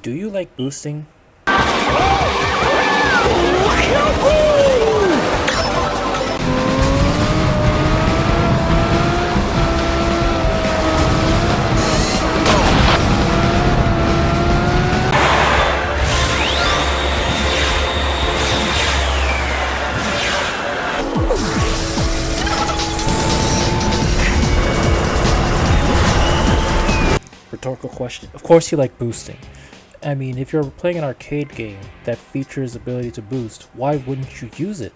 Do you like boosting? Rhetorical question. Of course you like boosting. I mean, if you're playing an arcade game that features the ability to boost, why wouldn't you use it?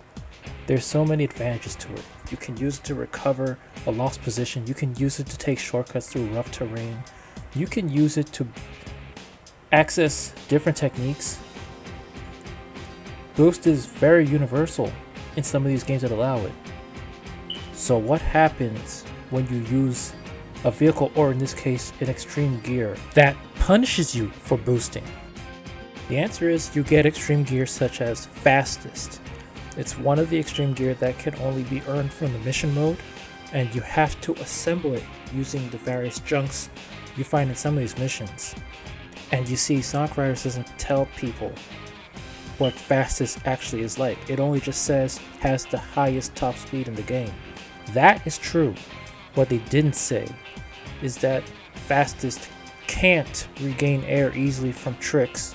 There's so many advantages to it. You can use it to recover a lost position. You can use it to take shortcuts through rough terrain. You can use it to access different techniques. Boost is very universal in some of these games that allow it. So what happens when you use a vehicle, or in this case, an extreme gear, that punishes you for boosting? The answer is you get extreme gear such as fastest. It's one of the extreme gear that can only be earned from the mission mode, and you have to assemble it using the various junks you find in some of these missions. And you see, Sonic Riders doesn't tell people what fastest actually is like. It only just says has the highest top speed in the game. That is true. What they didn't say is that fastest can't regain air easily from tricks.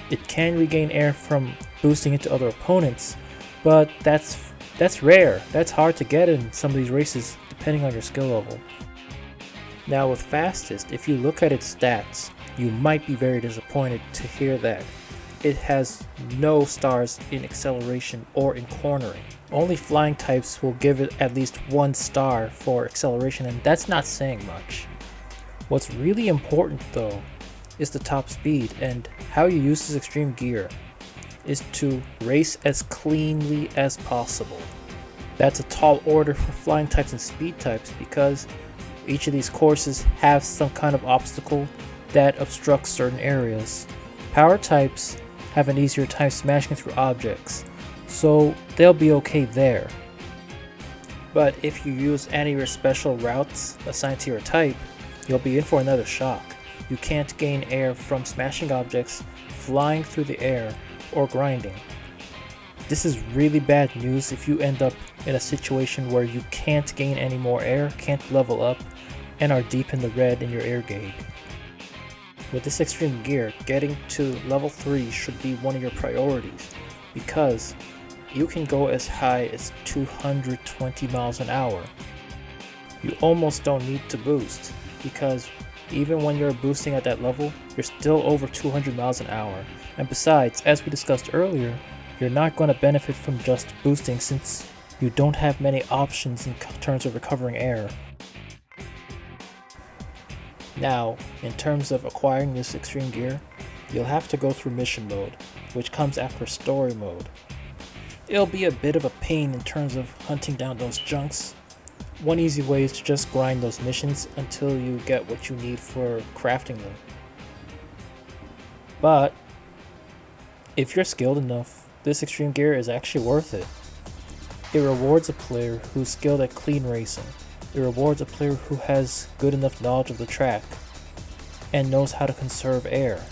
It can regain air from boosting into other opponents, but that's rare. That's hard to get in some of these races depending on your skill level. Now with fastest, if you look at its stats, you might be very disappointed to hear that it has no stars in acceleration or in cornering. Only flying types will give it at least 1 star for acceleration, and that's not saying much. What's really important though is the top speed, and how you use this extreme gear is to race as cleanly as possible. That's a tall order for flying types and speed types, because each of these courses have some kind of obstacle that obstructs certain areas. Power types have an easier time smashing through objects, so they'll be okay there. But if you any of your special routes assigned to your type, you'll be in for another shock. You can't gain air from smashing objects, flying through the air, or grinding. This is really bad news if you end up in a situation where you can't gain any more air, can't level up, and are deep in the red in your air gauge. With this extreme gear, getting to level 3 should be one of your priorities, because you can go as high as 220 miles an hour. You almost don't need to boost, because even when you're boosting at that level, you're still over 200 miles an hour. And besides, as we discussed earlier, you're not going to benefit from just boosting since you don't have many options in terms of recovering air. Now, in terms of acquiring this extreme gear, you'll have to go through mission mode, which comes after story mode. It'll be a bit of a pain in terms of hunting down those junks. One easy way is to just grind those missions until you get what you need for crafting them. But if you're skilled enough, this extreme gear is actually worth it. It rewards a player who's skilled at clean racing. It rewards a player who has good enough knowledge of the track and knows how to conserve air.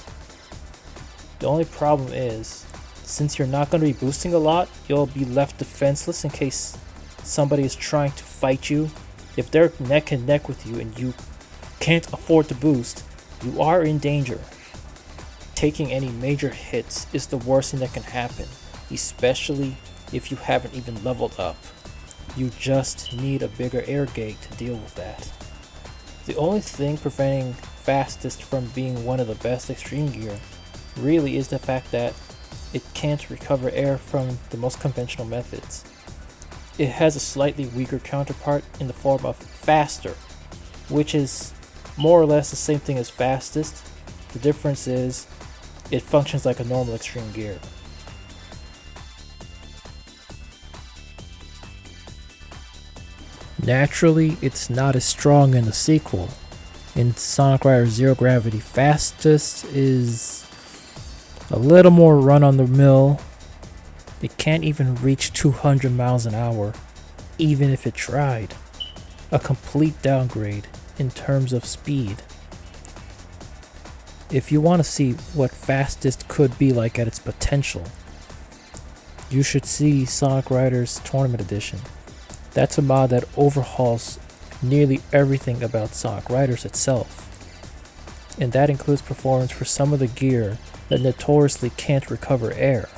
The only problem is, since you're not going to be boosting a lot, you'll be left defenseless in case somebody is trying to fight you. If they're neck and neck with you and you can't afford to boost, you are in danger. Taking any major hits is the worst thing that can happen, especially if you haven't even leveled up. You just need a bigger air gauge to deal with that. The only thing preventing fastest from being one of the best extreme gear really is the fact that it can't recover air from the most conventional methods. It has a slightly weaker counterpart in the form of faster, which is more or less the same thing as fastest. The difference is it functions like a normal extreme gear. Naturally, it's not as strong in the sequel. In Sonic Riders Zero Gravity, fastest is a little more run-on-the-mill. It can't even reach 200 miles an hour, even if it tried. A complete downgrade in terms of speed. If you want to see what fastest could be like at its potential, you should see Sonic Riders Tournament Edition. That's a mod that overhauls nearly everything about Sonic Riders itself. And that includes performance for some of the gear that notoriously can't recover air.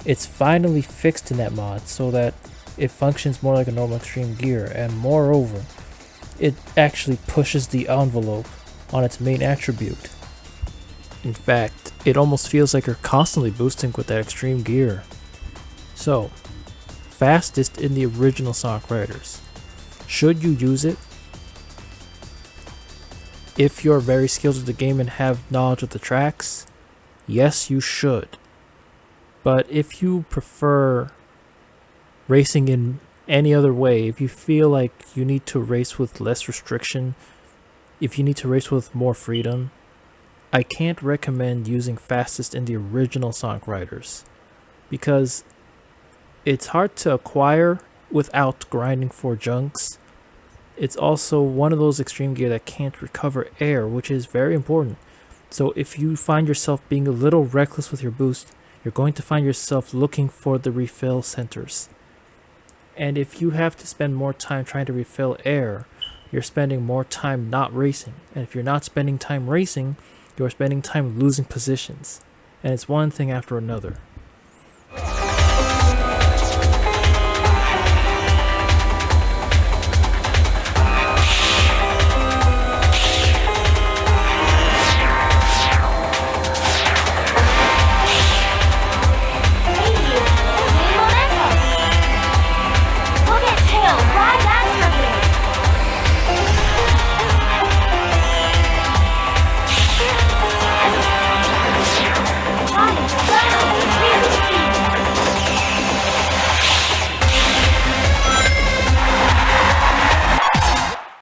It's finally fixed in that mod so that it functions more like a normal extreme gear, and moreover, it actually pushes the envelope on its main attribute. In fact, it almost feels like you're constantly boosting with that extreme gear. So, fastest in the original Sonic Riders. Should you use it? If you're very skilled with the game and have knowledge of the tracks, yes, you should. But if you prefer racing in any other way, if you feel like you need to race with less restriction, if you need to race with more freedom, I can't recommend using fastest in the original Sonic Riders, because it's hard to acquire without grinding for junks. It's also one of those extreme gear that can't recover air, which is very important. So if you find yourself being a little reckless with your boost, you're going to find yourself looking for the refill centers. And if you have to spend more time trying to refill air, you're spending more time not racing. And if you're not spending time racing, you're spending time losing positions. And it's one thing after another.